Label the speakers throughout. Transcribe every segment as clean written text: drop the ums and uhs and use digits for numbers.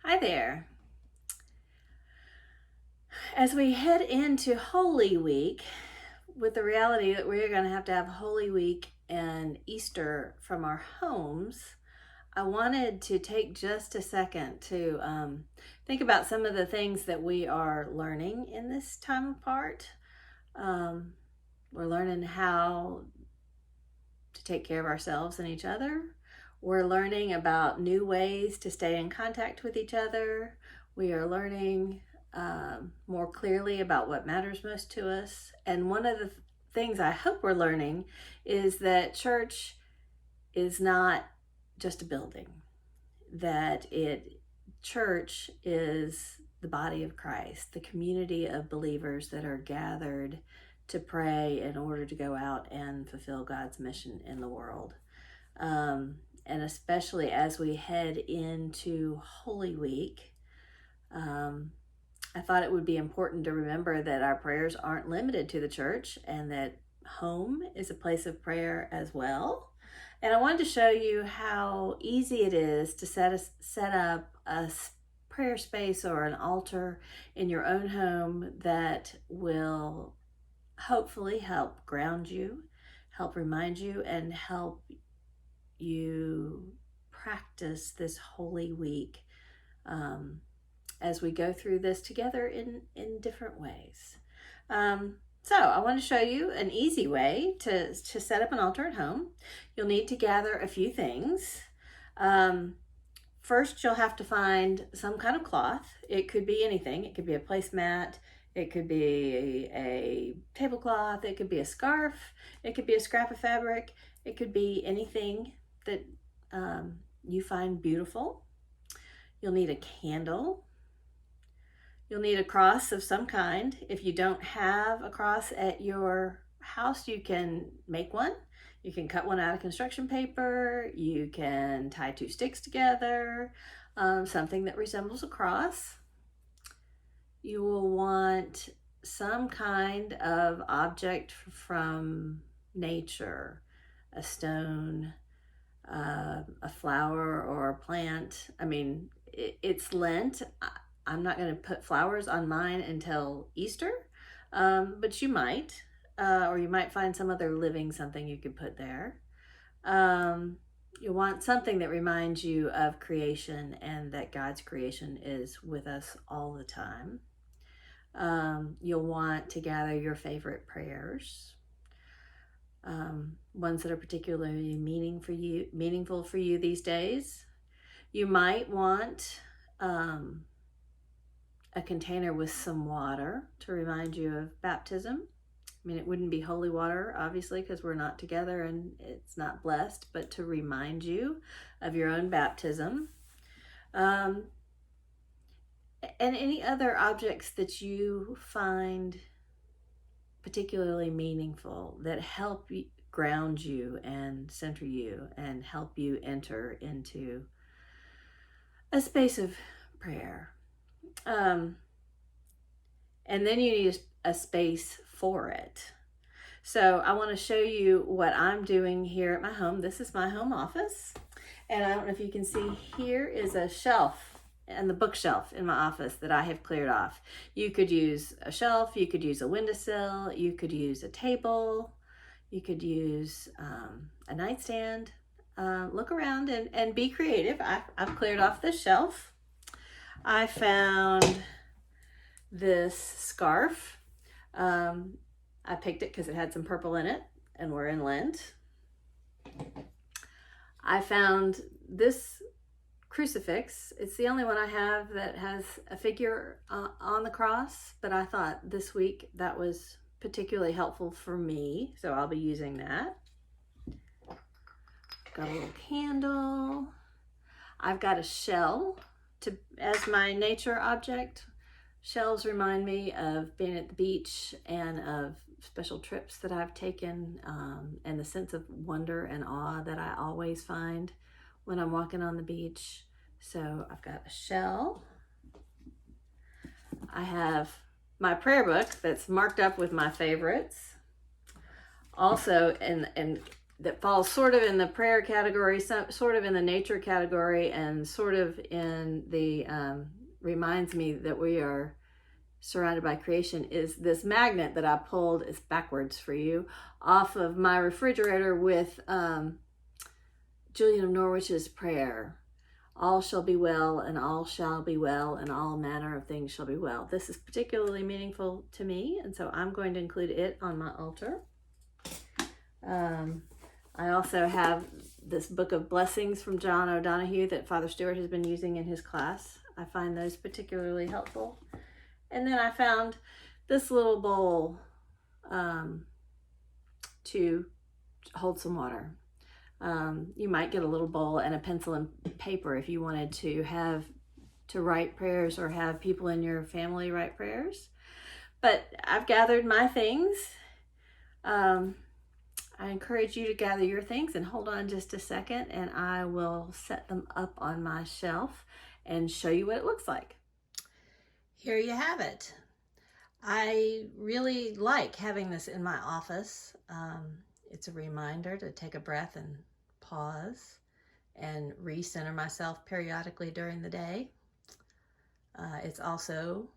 Speaker 1: Hi there. As we head into Holy Week, with the reality that we're going to have Holy Week and Easter from our homes, I wanted to take just a second to think about some of the things that we are learning in this time apart. We're learning how to take care of ourselves and each other. We're learning about new ways to stay in contact with each other. We are learning more clearly about what matters most to us. And one of the things I hope we're learning is that church is not just a building, that church is the body of Christ, the community of believers that are gathered to pray in order to go out and fulfill God's mission in the world. And especially as we head into Holy Week, I thought it would be important to remember that our prayers aren't limited to the church and that home is a place of prayer as well. And I wanted to show you how easy it is to set up a prayer space or an altar in your own home that will hopefully help ground you, help remind you, and help you practice this Holy Week as we go through this together in different ways. So I want to show you an easy way to set up an altar at home. You'll need to gather a few things. First, you'll have to find some kind of cloth. It could be anything. It could be a placemat. It could be a tablecloth. It could be a scarf. It could be a scrap of fabric. It could be anything that you find beautiful. You'll need a candle. You'll need a cross of some kind. If you don't have a cross at your house, you can make one. You can cut one out of construction paper. You can tie two sticks together, something that resembles a cross. You will want some kind of object from nature, a stone, a flower or a plant. I mean, it's Lent. I'm not going to put flowers on mine until Easter, but you might, or you might find some other living something you could put there. You want something that reminds you of creation and that God's creation is with us all the time. You'll want to gather your favorite prayers, ones that are particularly meaningful for you these days. You might want a container with some water to remind you of baptism. I mean, it wouldn't be holy water, obviously, because we're not together and it's not blessed, but to remind you of your own baptism. And any other objects that you find particularly meaningful that help ground you and center you and help you enter into a space of prayer. And then you need a space for it. So I want to show you what I'm doing here at my home. This is my home office. And I don't know if you can see, here is a shelf and the bookshelf in my office that I have cleared off. You could use a shelf, you could use a windowsill, you could use a table, you could use a nightstand. Look around and be creative. I've cleared off this shelf. I found this scarf. I picked it because it had some purple in it and we're in Lent. I found this crucifix. It's the only one I have that has a figure on the cross, but I thought this week that was particularly helpful for me, so I'll be using that. Got a little candle. I've got a shell as my nature object. Shells remind me of being at the beach and of special trips that I've taken, and the sense of wonder and awe that I always find when I'm walking on the beach. So I've got a shell. I have my prayer book that's marked up with my favorites. Also, and that falls sort of in the prayer category, sort of in the nature category, and sort of in the reminds me that we are surrounded by creation, is this magnet that I pulled, it's backwards for you, off of my refrigerator with Julian of Norwich's prayer. All shall be well, and all shall be well, and all manner of things shall be well. This is particularly meaningful to me, and so I'm going to include it on my altar. I also have this book of blessings from John O'Donohue that Father Stewart has been using in his class. I find those particularly helpful. And then I found this little bowl to hold some water. You might get a little bowl and a pencil and paper if you wanted to write prayers or have people in your family write prayers. But I've gathered my things. I encourage you to gather your things, and hold on just a second, and I will set them up on my shelf and show you what it looks like. Here you have it. I really like having this in my office. It's a reminder to take a breath and pause and recenter myself periodically during the day. It's also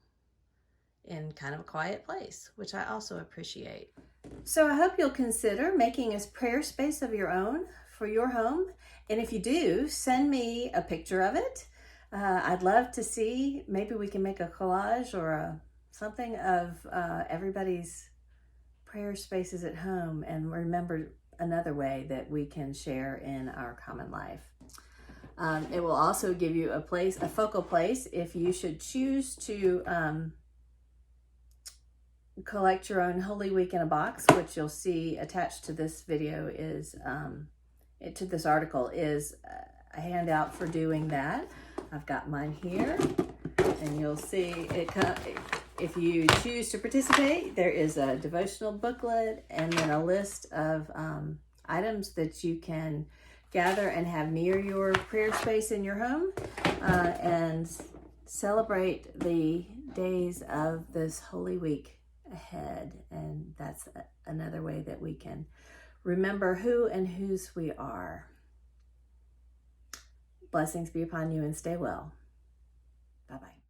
Speaker 1: in kind of a quiet place, which I also appreciate. So I hope you'll consider making a prayer space of your own for your home. And if you do, send me a picture of it. I'd love to see, maybe we can make a collage or something of everybody's prayer spaces at home, and remember another way that we can share in our common life. It will also give you a focal place, if you should choose to collect your own Holy Week in a box, which you'll see attached to this video is, to this article is a handout for doing that. I've got mine here, and you'll see it. If you choose to participate, there is a devotional booklet and then a list of items that you can gather and have near your prayer space in your home, and celebrate the days of this Holy Week ahead. And that's another way that we can remember who and whose we are. Blessings be upon you, and stay well. Bye-bye.